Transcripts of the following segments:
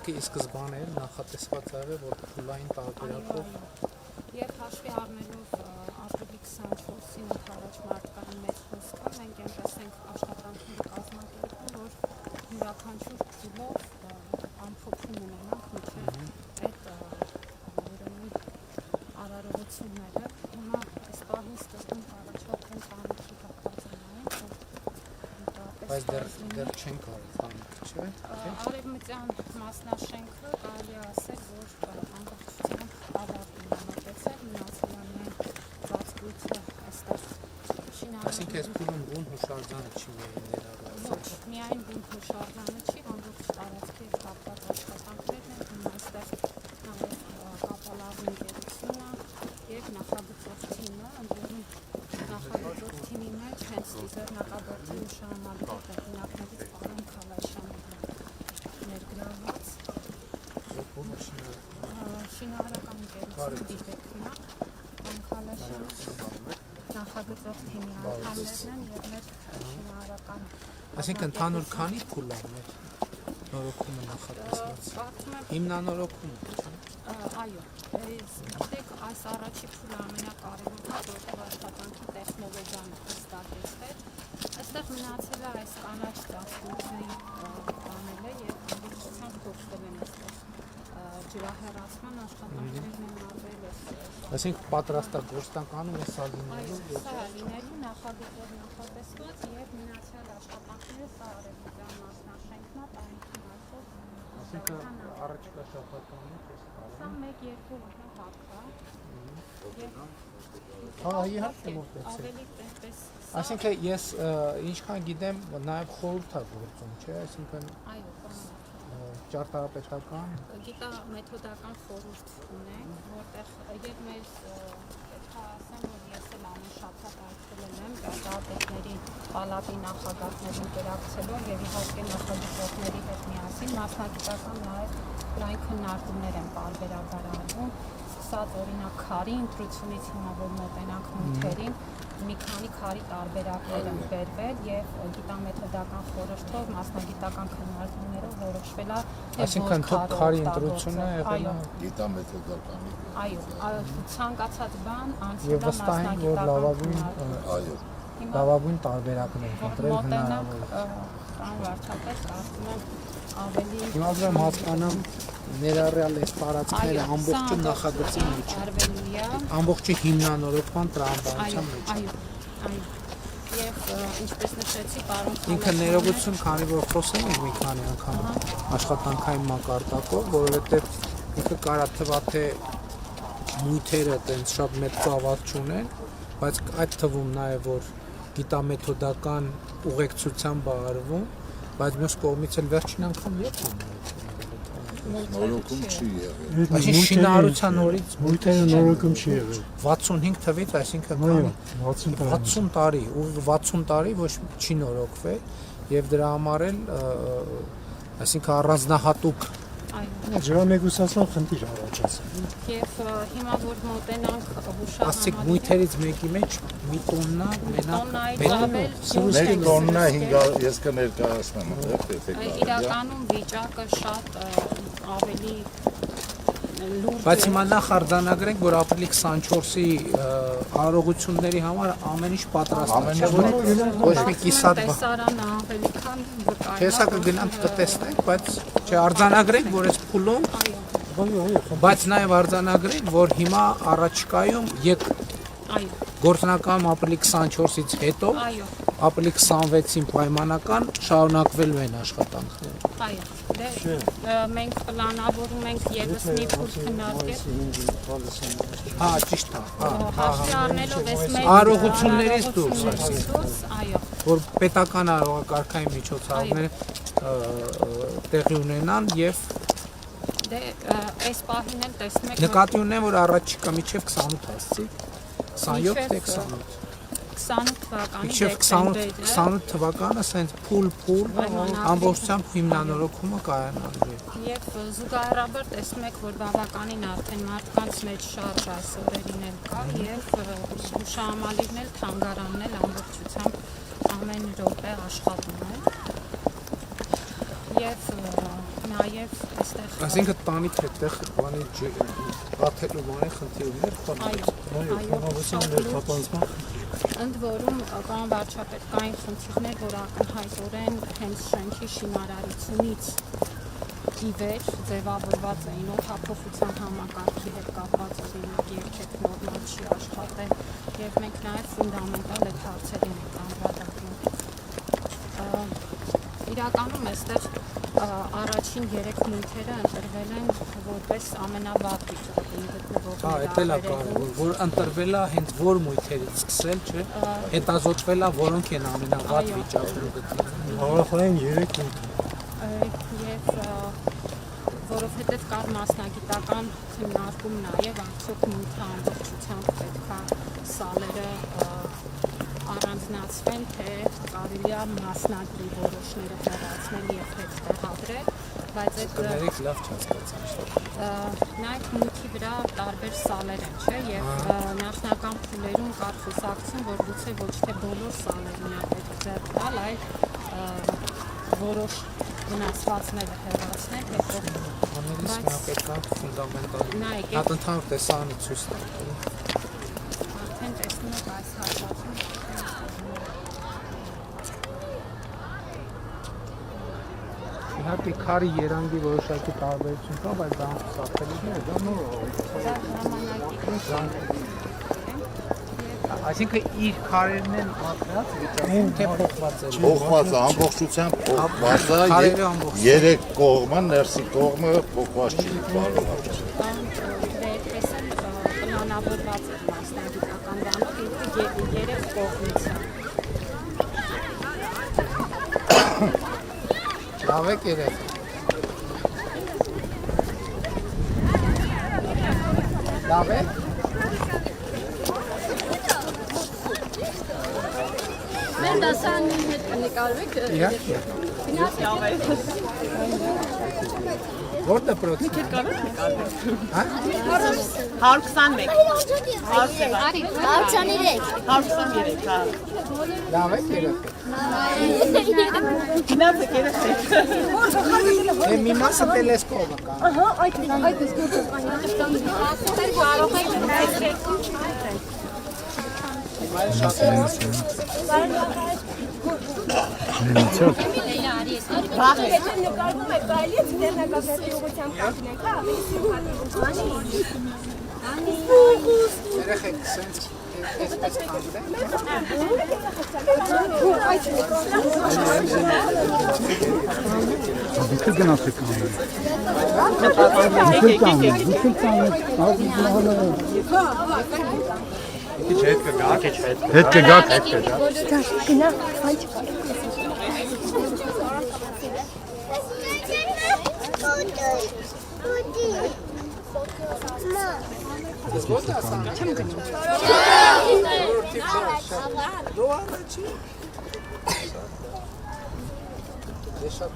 Ուղղակի ի սկզբանե նախատեսված եղել է, որ փուլային տարբերակով Եվ հաշվի առնելով ապրիլի 24-ին առաջ մարդկային մեծ հոսքը, մենք այնպես ենք աշխատանքները կազմակերպում, որ յուրաքանչյուր փուլով ամփոփում ունենանք մինչև այդ արարողությունները։ Հիմա այս պահին սկզբում կառաջարկվեն տանիքի հատվածային, բայց դեռ չեն կարող տանիք, չէ՞։ Արևմտյան մասնաշենքը կարելի է ասել, որ ամբողջությամբ ավարտին համատեցել, մնացել է միայն ծածկույթը այստեղ շինարարական։ Այսինքն այս փուլում բուն հուշարձանը չի ներառված։ Ոչ, միայն բուն հուշարձանը չի, ամբողջ տարածքի հետ կապված աշխատանքներն են, հիմա այստեղ նաև կապալավի ընկերությունը և նախագծող թիմը, ընդհանրում նախագծող թիմի մեջ հենց ձեռնարկաբերդի նշանալի հեղինակներից պարոն Քալայշյանը ներգրավված շինարարական ընկերությունը դիտեկնա պարոն Քալայշյանը նախագծող թիմի անդամներն են և մեր շինարարական Այսինքն ընդհանուր քանի փուլ է մեր նորոգումը նախատեսված։ Հիմնանորոգումը։ Այո, գիտեք, այս առաջի փուլը ամենակարևորն է, որտեղ աշխատանքի տեխնոլոգիան հստակեցվել։ Այստեղ մնացել է այս կանաչ ծածկույթի բանելը և ամբողջությամբ փոխվել են այստեղ ջրահեռացման աշխատանքներն են արվել։ Այսինքն պատրաստագործնականում է սա լինելու։ Այո, սա լինելու նախագծով նախատեսված և մնացյալ աշխատանքները սա արևմտյան մասնաշենքն է, տանիքի մասով։ Այսինքն առաջիկա շաբաթվանից Սա 1-2 հատ է։ Իհարկե մոտեցել։ Ավելի այդպես։ Այսինքն ես ինչքան գիտեմ, նաև խորհուրդ է գործում, չէ՞, այսինքն Այո, ճարտարապետական գիտամեթոդական խորհուրդ ունենք, որտեղ եւ մեր պետք է ասեմ, որ ես էլ ամեն շաբաթ այցելել եմ ճարտարապետների պալատի նախագահներին ինտերակցելով եւ իհարկե նախագծողների հետ միասին մասնագիտական նաև լայն քննարկումներ են պարբերաբար արվում, սկսած օրինակ քարի ընտրությունից հիմա որ մոտենանք նյութերին, մի քանի քարի տարբերակներ են բերվել եւ գիտամեթոդական խորհրդով մասնագիտական քննարկումներով որոշվել է Այսինքն քարի ընտրությունը եղել է գիտամեթոդականի Այո, ցանկացած բան անցել եւ վստահ եմ, որ լավագույն տարբերակն են ընտրել հնարավոր։ Պարոն վարչապետ, կարծում եմ ավելի Հիմա ուզում հասկանամ ներառյալ այս տարածքները ամբողջը նախագծի մեջ ամբողջի հիմնանորոգման տրամաբանության մեջ։ Այո։ Եվ ինչպես նշեցի, պարոն Ինքը ներողություն, քանի որ խոսել ենք մի քանի անգամ աշխատանքային մակարդակով, որովհետև ինքը կարա թվա թե նյութերը տենց շատ մեծ ծավալ չունեն, բայց այդ թվում նաև որ գիտամեթոդական ուղեկցությամբ արվում, բայց մյուս կողմից էլ վերջին անգամ երբ նորոգում չի եղել։ Այսինքն շինարարության օրից նյութերը նորոգում չի եղել։ 65 թվից, այսինքն 60 տարի, ու 60 տարի ոչ չի նորոգվել եւ դրա համար էլ այսինքն առանձնահատուկ ջրամեկուսացման խնդիր առաջացել։ Եվ հիմա որ մոտենանք Ասիկ նյութերից մեկի մեջ մի տոննա Մեկ տոննա 500 ես կներկայացնեմ, եթե իրականում վիճակը շատ ավելի լուրջ Բայց հիմա նախ արձանագրենք, որ ապրիլի 24-ի արարողությունների համար ամեն ինչ պատրաստ է, ոչ մի կիսատ բան։ Տեսարանը ավելի քան վկայ։ Հեսա կգնանք կտեսնենք, բայց չարձանագրենք, որ այս փուլում, բայց նաև արձանագրենք, որ հիմա առաջիկայում գործնական ապրիլի 24-ից հետո, ապրիլի 26-ին պայմանական շարունակվելու են աշխատանքները։ Այո, մենք պլանավորում ենք ևս մի փուլ քննարկել։ Ճիշտ է։ Հաշվի առնելով այս մեր Արարողություններից դուրս, այո, որ պետական արարողակարգային միջոցառումները տեղի ունենան եւ այս պահին էլ տեսնում եք նկատի ունեմ, որ առաջիկա միջև 28 հասցի, 27 թե 28 28 թվականը սենց փուլ ամբողջությամբ հիմնանորոգումը կայանալու է։ Եվ զուգահեռաբար տեսնում եք, որ բավականին արդեն մարդկանց մեջ շարժ այս օրերին էլ կա եւ հուշահամալիրն էլ թանգարանն էլ ամբողջությամբ ամեն րոպե աշխատում է։ Եվ նաև այստեղ Այսինքն տանիք այդտեղ բանի աթելու բանի խնդիրներ Ընդ որում կան վարչապետ կային խնդիրներ, որ ակնհայտորեն հենց շենքի շինարարությունից ի վեր ձևավորված էին օդափոխության համակարգի հետ կապված երբեք նորմալ չի աշխատել եւ մենք նաեւ ֆունդամենտալ այդ հարցերին ենք անդրադառնում։ Իրականում այստեղ առաջին 3 նյութերը ընտրվել են որպես ամենավատ վիճակում գտնվող։ Հա, դա էլ է կարևոր, որ ընտրվել է հենց որ մույթերից սկսել, չէ՞։ Հետազոտվել է որոնք են ամենավատ վիճակում գտնվում։ Հարավային 3 Եվ որովհետև կար մասնագիտական քննարկում նաև արդյոք նյութը ամբողջությամբ պետք է սալերը առանձնացվեն, թե կարելի է մասնագրի որոշները հեռացնել եւ հետ տեղադրել, բայց այդ Կներեք լավ չհասկացա։ Նաև նյութի վրա տարբեր սալեր են, չէ, եւ նախնական փուլերում կար խոսակցություն, որ գուցե ոչ թե բոլոր սալերն է պետք ձեռք տալ, այլ որոշ վնասվածները հեռացնել, հետո Անելիս մենք պետք է ֆունդամենտալ հատ ընդհանուր տեսարանը ցույց տալ։ արդեն տեսնում եք այս հատվածում Իհարկե քարի երանգի որոշակի տարբերություն կա, բայց դա սարքելիքներ դա նոր Այսինքն իր քարերն են ապրած վիճակում թե փոխված են։ Փոխված է, ամբողջությամբ փոխված է, 3 կողմը, ներսի կողմը փոխված չի բարելավում։ տեսել պլանավորված է մասնագիտական բանով, ինքը 3 կողմից է։ Լավ եք երեք։ Լավ եք։ Մեր դասարանին հետ կնկարվեք Իհարկե։ Որ դպրոցի։ Մի քիչ կարող նկարվեք։ Հա? 121 123 123 հա Լավ եք երեք։ Գնաց եկեք Դե մի մասը տելեսկոպը կա։ Ահա այդ էս Կարող եք նկարվում է կարելի է ձեռնարկատի ուղղությամբ կապինենք, հա, ավելի սիմպաթիկ։ Երեխեք սենց այսպես կանդեք։ Դուք գնացեք Հետ կգաք Գնա, ոչ Ես ո՞ց ասամ։ Չեմ գնում։ Դու առաջի։ Ես շատ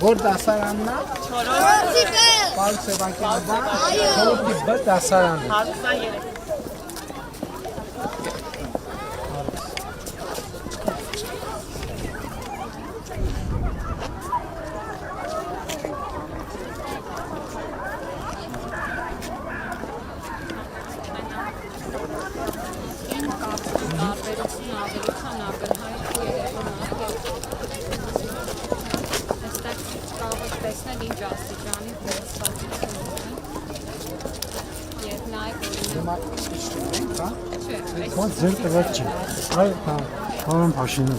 Որ դասարանն է։ Պարկ Սևակյանն է։ Խորհրդի B դասարանն է։ 123 Ոնց ձեր տված չի։ Այ հարամ փաշինը։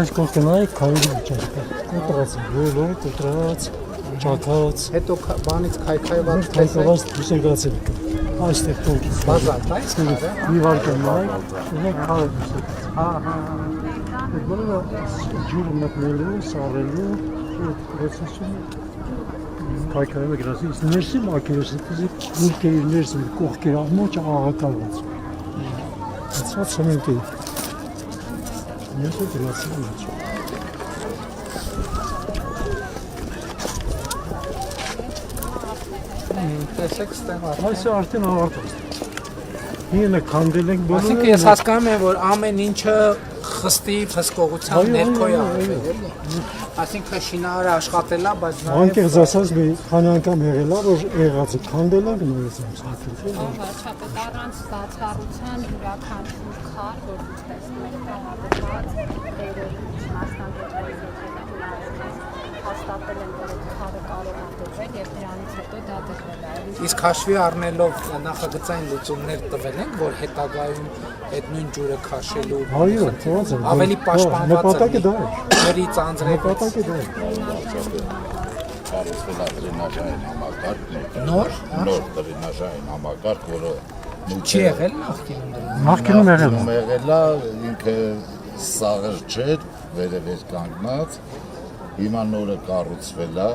Այս կողքնայի քարի ճաշկա։ Կոտրած, ոլորտ կոտրած, ճակած։ Հետո բանից քայքայված Քայքայված դուսերգացել։ Այստեղ կողքից։ բազալտ, այս քարը։ Մի վարկան նայ, ունեք քարը դուսեր։ Ահա։ Այդ բոլորը ջուրը մտնելու, սարելու, այդ պրոցեսը քայքայումը գրասի, ներսի մակերեսը, դուքերի ներսի կողքերը ամոճ աղակալված։ Այսպես սեմենտի։ Ես ու գրասի մեջ։ Տեսեք ստեղ Այս արդեն ավարտված։ Ինը քանդել ենք բոլորը։ Այսինքն ես հասկանում եմ, որ ամեն ինչը խստի փսկողության ներքո է արվել, էլի։ Այսինքն շինարարը աշխատել է, բայց Անկեղծ ասած մի քանի անգամ եղել է, որ եղածը քանդել ենք նույնիսկ ամսակից։ Վարչապետ առանց բացառության յուրաքանչյուր քար, որ դուք տեսնում եք տեղադրված, տերերի մասնագետների հետ հաստատել են, որ այդ քարը կարող է դրվել եւ դրանից հետո դա դրվել է։ իսկ հաշվի առնելով նախագծային լուծումներ տվել են, որ հետագայում այդ նույն ջուրը քաշելու Այո, ո՞նց է։ ավելի պաշտպանված նպատակը դա է։ Ների ծանձրի Նպատակը դա է։ Կառուցվել է դրենաժային համակարգ, նոր նոր դրենաժային համակարգ, որը չի եղել նախկինում դրան։ Նախկինում եղել է։ եղել է, ինքը սաղր չէր, վերևեր կանգնած, հիմա նորը կառուցվել է,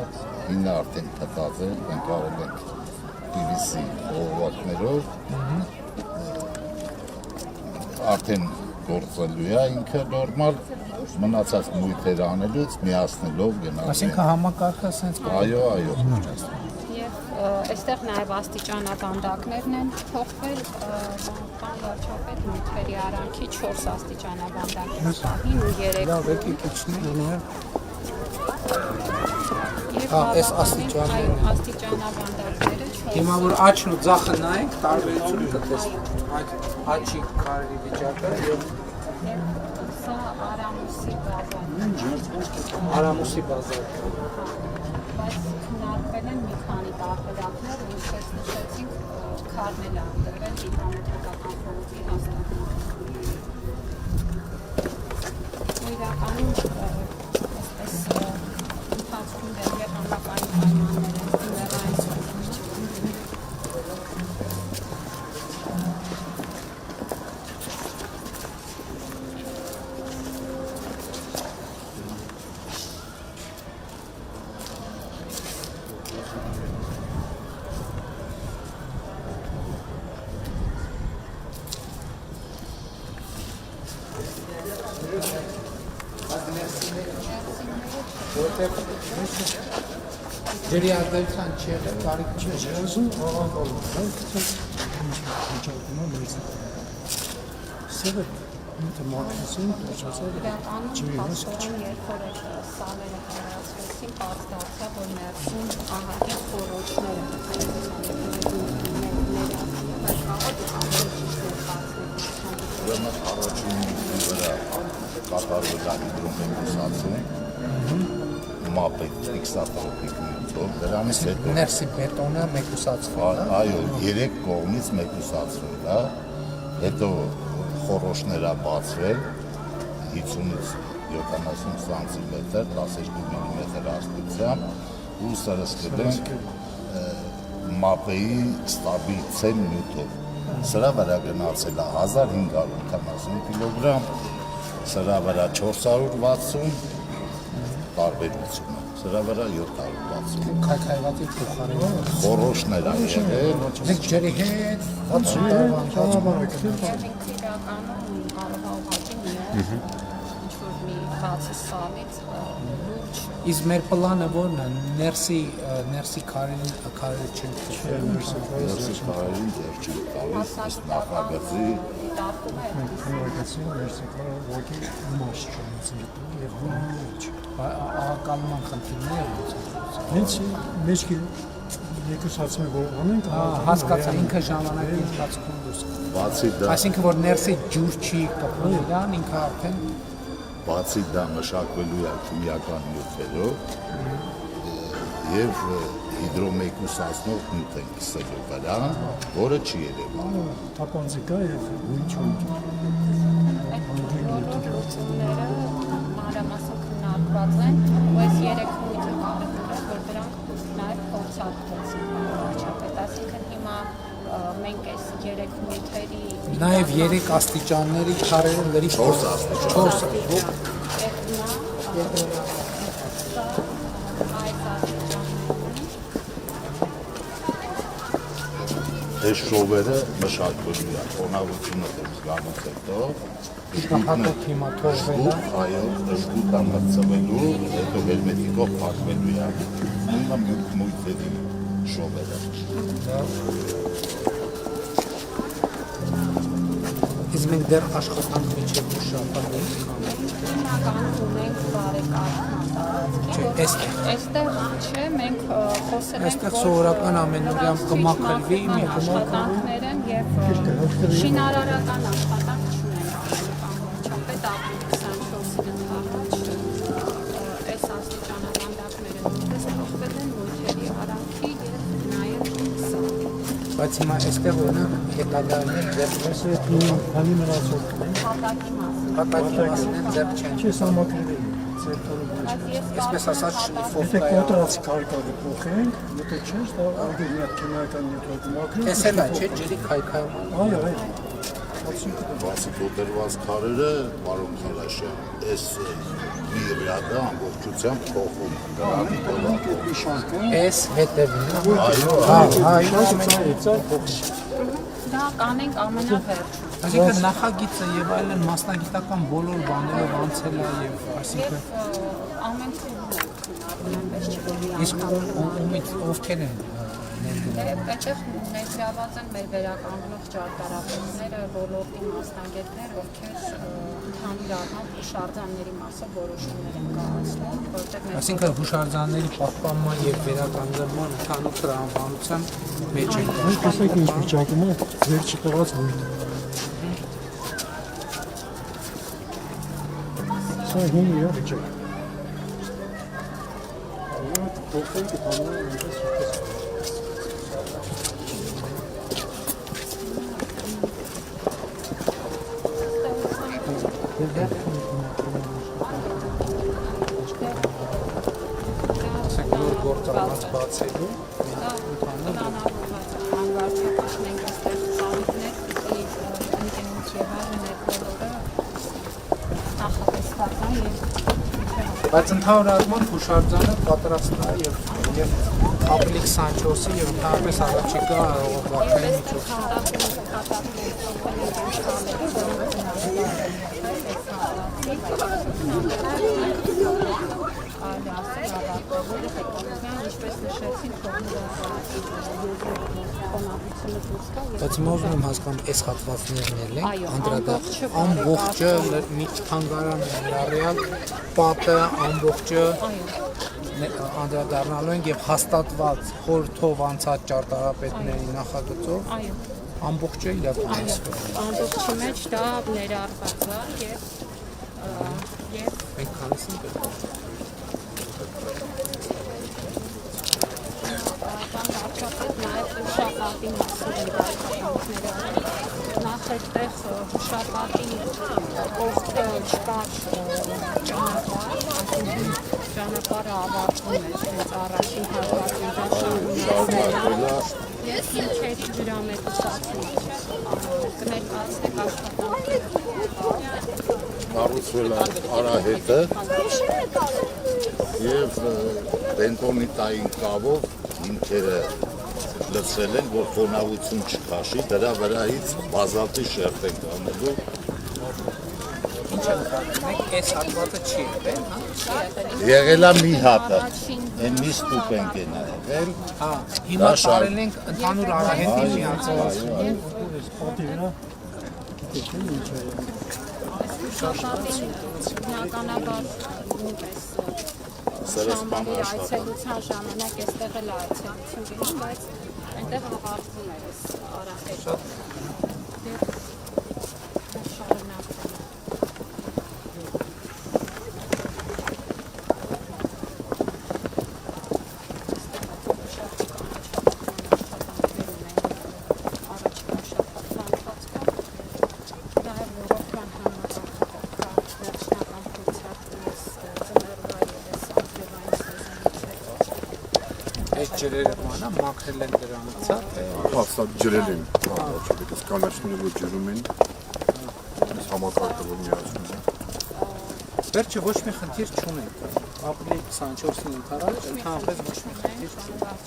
ինը արդեն փտած է, մենք արել ենք PVC խողովակներով, արդեն գործելու է ինքը նորմալ, մնացած մույթեր անելուց միացնելով գնալ։ Այսինքն համակարգը sense Այո, Եվ այստեղ նաև աստիճանավանդակներն են փոխվել, բան վարչապետ նյութերի արանքի 4 աստիճանավանդակներ պահին ու 3 լավ եկի քիչնի։ Եվ այս այո, աստիճանավանդակները 4 Հիմա որ աչն ու ձախը նայենք, տարբերություն կտեսնենք։ Այդ աչի քարերի վիճակը եւ սա Արամուսի բազան է։ Արամուսի բազար։ Բայց քննարկվել են մի քանի տարբերակներ, ու ինչպես նշեցինք, քարն էլ անդրել ինքնամետրական ֆորմի հաստատում։ Իրականում այսպես ընթացքում դեռ համակարգային պայմաններ են դեռ Ջրի արտադրության չի եղել, կարիք չի եղել։ Ուզում աղանդալու, մենք հնչակում եմ մեզ։ Սերը միտը մակրիսին տոչացել է։ Իրականում փաստորեն երբ որ այդ սալերը հարացվեցին, պարզ դարձավ, որ ներսում ահագին խոռոչներ Ուրեմն առաջին վրա կատարվել է հիդրոմեկուսացում, մապետ ֆիքսատորիկ նյութով, դրանից հետո Ներսի բետոնը մեկուսացվել է։ այո, 3 կողմից մեկուսացվել է, հետո խոռոչները բացվել 50-ից 70 սանտիմետր, 12 մմ հաստությամբ ու սրսկել են մապեի ստաբիլ ցեն նյութով։ Սրա վրա գնացել է 1580 կիլոգրամ, սրա վրա 460 տարբերությունը, սրա վրա 760։ Քայքայվածի փոխարեն։ Խոռոչներ են եղել, Մենք ջրի հետ 60 տարվա իրականում կարող է ուղղակի միայն ինչ-որ մի բացի սալից լուրջ Իսկ մեր պլանը ո՞րն է։ Ներսի քարերի չեն քշել։ ներսի քարերին դեռ չի տալիս, ըստ նախագծի դիտարկում է Քննարկեցին վերսիկլը ոգի մաս չունեցին եւ ոչ։ Ահակալման խնդիրներ են։ Հենց մեջքի եկուսացումը որ անենք, Հասկացա, ինքը ժամանակի ընթացքում դուրս կա։ բացի դա Այսինքն որ ներսի ջուր չի կպրում իրան, ինքը արդեն բացի դա մշակվելու է քիմիական նյութերով եւ հիդրոմեկուսացնող նյութ են կիսելու վրա, որը չի երևում։ տապանձիկա եւ ոչ այդ գործությունները մանրամասն քննարկված են, ու այս 3 նույնը կարևոր է, որ դրանք նաև փորձարկվեցին վարչապետ, այսինքն հիմա մենք այս 3 նյութերի նաև 3 աստիճանների քարերը լրի 4 աստիճան։ 4 Այս շովերը մշակվելու է, խոնավությունը դեպս գանուց հետո, հատուկ հիմա թողվել է։ այո, շկուտը մրցվելու, հետո վերմետիկով փակվելու է, նույնը մույթերի շովերը։ Բայց մենք դեռ աշխատանք միջև ու շաբաթ ենք կանում։ Հիմնականում ունենք բարեկարգ տարածքի, այստեղ չէ, մենք խոսել ենք, Այստեղ սովորական ամենօրյա կմաքրվի մի աշխատանքներ են եւ շինարարական աշխատանք չունեն ամբողջապես ապրիլի 24-ին առաջ այս աստիճանավանդակները նույնպես փոխվել են ոլթերի արանքի եւ նաեւ սա Բայց հիմա այստեղ օրինակ հետագայում ձեռքս Քանի մնացող հատակի մասին հատակի մասին են ձեռք չեն չի սամակրվել Այսպես ասած շլիֆով Եթե կոտրած քարկավի փոխենք, եթե չէ, դա այդի մի հատ քիմիական նյութեր մաքրում Էս էլ է, չէ, ջրի քայքայում Այո, Բացի կոտրված քարերը, պարոն Քալաշյան, այս մի ռյադը ամբողջությամբ փոխում դրանի դոլար։ Էս հետևին Այո, դա կանենք ամենավերջում Այսինքն նախագիծը եւ այլն մասնագիտական բոլոր բաներով անցել է եւ այսինքն ամեն այնպես չի որ իսկ ումից ովքեր են այդտեղ ներգրաված են մեր վերականգնող ճարտարապետները, ոլորտի մասնագետներ, ովքեր ընդհանուր առմամբ հուշարձանների մասով որոշումներ են կայացնում, որտեղ Այսինքն հուշարձանների պահպանման եւ վերականգնման ընդհանուր տրամաբանության մեջ են Մենք ասենք ինչ վիճակում է վերջի տված հույնը Սա հին իր վիճակ Փոխենք բանը այնպես Նոր գործառույթ բացելու Բայց ընդհանուր առմամբ հուշարձանը պատրաստն է եւ ապրիլի 24-ի եւ ընդհանրապես առաջիկա օրվակների միջոցով Բայց հիմա ուզում եմ հասկանալ այս հատվածներն են ամբողջը մի թանգարան լարյալ պատը ամբողջը անդրադառնալու են եւ հաստատված խորհրդով անցած ճարտարապետների նախագծով ամբողջը իրականացվում ամբողջի մեջ դա ներառված է եւ մենք քանիսին Շապատի մասին նախ այդտեղ շապատի կողքը չկար ճանապարհը ավարտվում է հենց առաջին հատվածում Ես ինչերի ջրամետուսացում կներկայացնեք աշխատանքները Կառուցվել է արահետը եւ բենտոնիտային կավով հիմքերը լցրել են, որ խոնավություն չքաշի, դրա վրայից բազալտի շերտ են կանելու։ ինչ է նկատում այս հատվածը չի եղել, հա։ Եղել է մի հատը, այն մի ստուպ ենք են եղել։ Հա, հիմա տարել ենք ընդհանուր արահետի միացված։ պատի վրա գիտեք ինչ է Շապատին բնականաբար նույնպես Սրասպանը այցելության ժամանակ այստեղ էլ այցելություն գնում, բայց այնտեղ ավարտվում էր այս արահետը։ Եվ շարունակվում է։ Այս ջրերը մանա մաքրել են դրանից, հա։ Հաստա ջրել են, որպես կանաչները որ ջրում են, այս համակարգը որ միացնում են։ Վերջը ոչ մի խնդիր չունենք։ Ապրիլի 24-ին ընթരാճ ընդհանրապես ոչ մի խնդիր չունենք։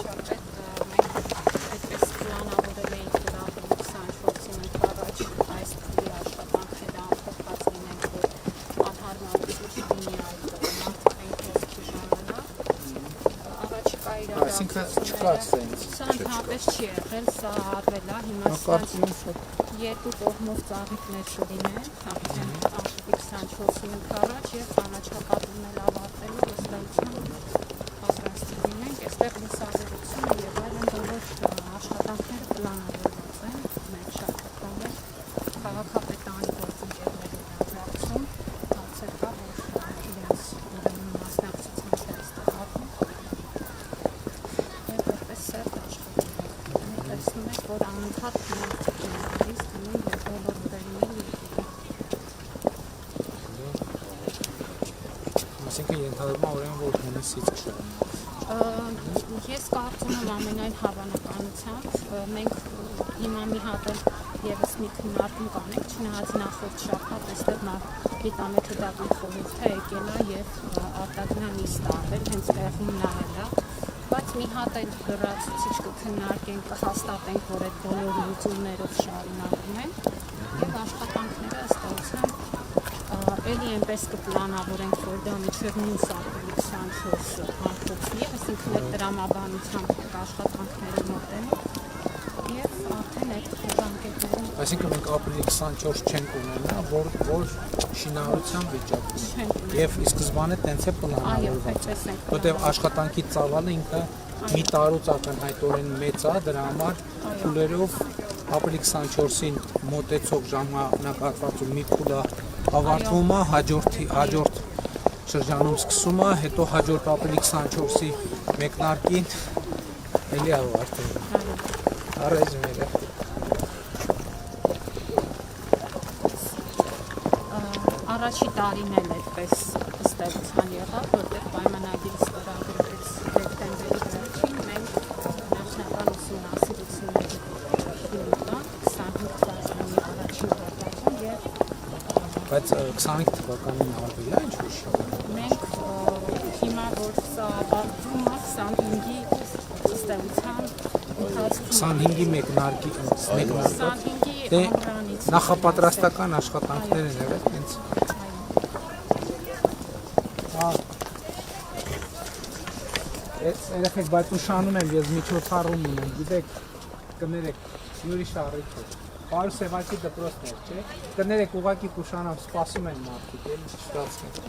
Այդպես պլանավորել էինք դրա 24-ին ընթരാճ այս թվի աշխատանքները ամփոփած լինենք, որ անհարմարություն չլինի այդ մարդկային կողքի ժամանակ։ Առաջիկա իրավիճակը Այսինքն չկա սենց։ Սա ընդհանրապես չի եղել, սա արվել է հիմա Կարծում եմ շատ երկու կողմով ծաղիկներ կլինեն, արդեն ապրիլի 24-ի ընթരാճ եւ կանաչապատումն էլ ավարտելով ըստեյության պատրաստ լինենք, այստեղ լուսավորությունը եւ այլն բոլոր աշխատանքները պլանավորված են մեր շարքականով քաղաքապետարանի գործընկերների հանդիպում հարցեր կա, որ իրենց մասնակցության ստեղծվում եւ որպես սերտ աշխատանք տեսնում եք, որ անընդհատ մարդիկ դնում եւ բոլոր վերին Այսինքն ենթադրում եմ ուրեմն որ հունիսից կշարունակի։ Ես կարծում եմ ամենայն հավանականությամբ մենք հիմա մի հատ եւս մի քննարկում կանենք, չնայած նախորդ շաբաթ այստեղ Գիտամեթոդական խորհուրդը եկել է եւ արտադրական նիստ արվել, հենց տեղում նայել է, բայց մի հատ էլ լրացուցիչ կքննարկենք, կհաստատենք, որ այդ բոլոր լուծումներով շարունակվում են եւ աշխատանքները ըստ էության էլի այնպես կպլանավորենք, որ դա մինչև մյուս ապրիլի 24-ը ամփոփվի, այսինքն այդ տրամաբանությամբ աշխատանքները մոտենեն եւ արդեն այդ ժամկետներում Այսինքն մենք ապրիլի 24 չենք ունենա, որ շինարարության վիճակում եւ ի սկզբանե տենց է պլանավորված, որտեղ աշխատանքի ծավալը ինքը մի տարուց ակնհայտորեն մեծ է, դրա համար փուլերով ապրիլի 24-ին մոտեցող ժամանակահատվածում մի փուլը ավարտվում է, հաջորդ շրջանում սկսում է, հետո հաջորդ ապրիլի 24-ի մեկնարկին էլի ավարտվում է։ Առայժմ Առաջի տարին էլ այդպես ըստ էության եղավ, որտեղ պայմանագիրը ստորագրվեց դեկտեմբերի վերջին, մենք նախնական ուսումնասիրությունների տան 25 թվականի առաջին հատվածում եւ բայց 25 թվականին արվել է ինչ-որ շատ։ մենք հիմա որ սա ավարտվում է 25-ի ըստ էության ընթացքում 25-ի մեկնարկի 25-ի ամռանից նախապատրաստական աշխատանքներ են եղել, հենց երեխեք, բայց ուշանում եմ, ես միջոցառում ունեմ, գիտեք, կներեք, Յուրի շարիք է, Պարու Սևակի դպրոցներ, չէ, կներեք ուղակի կուշանամ, սպասում են մարդիկ, էլի չստացնեն։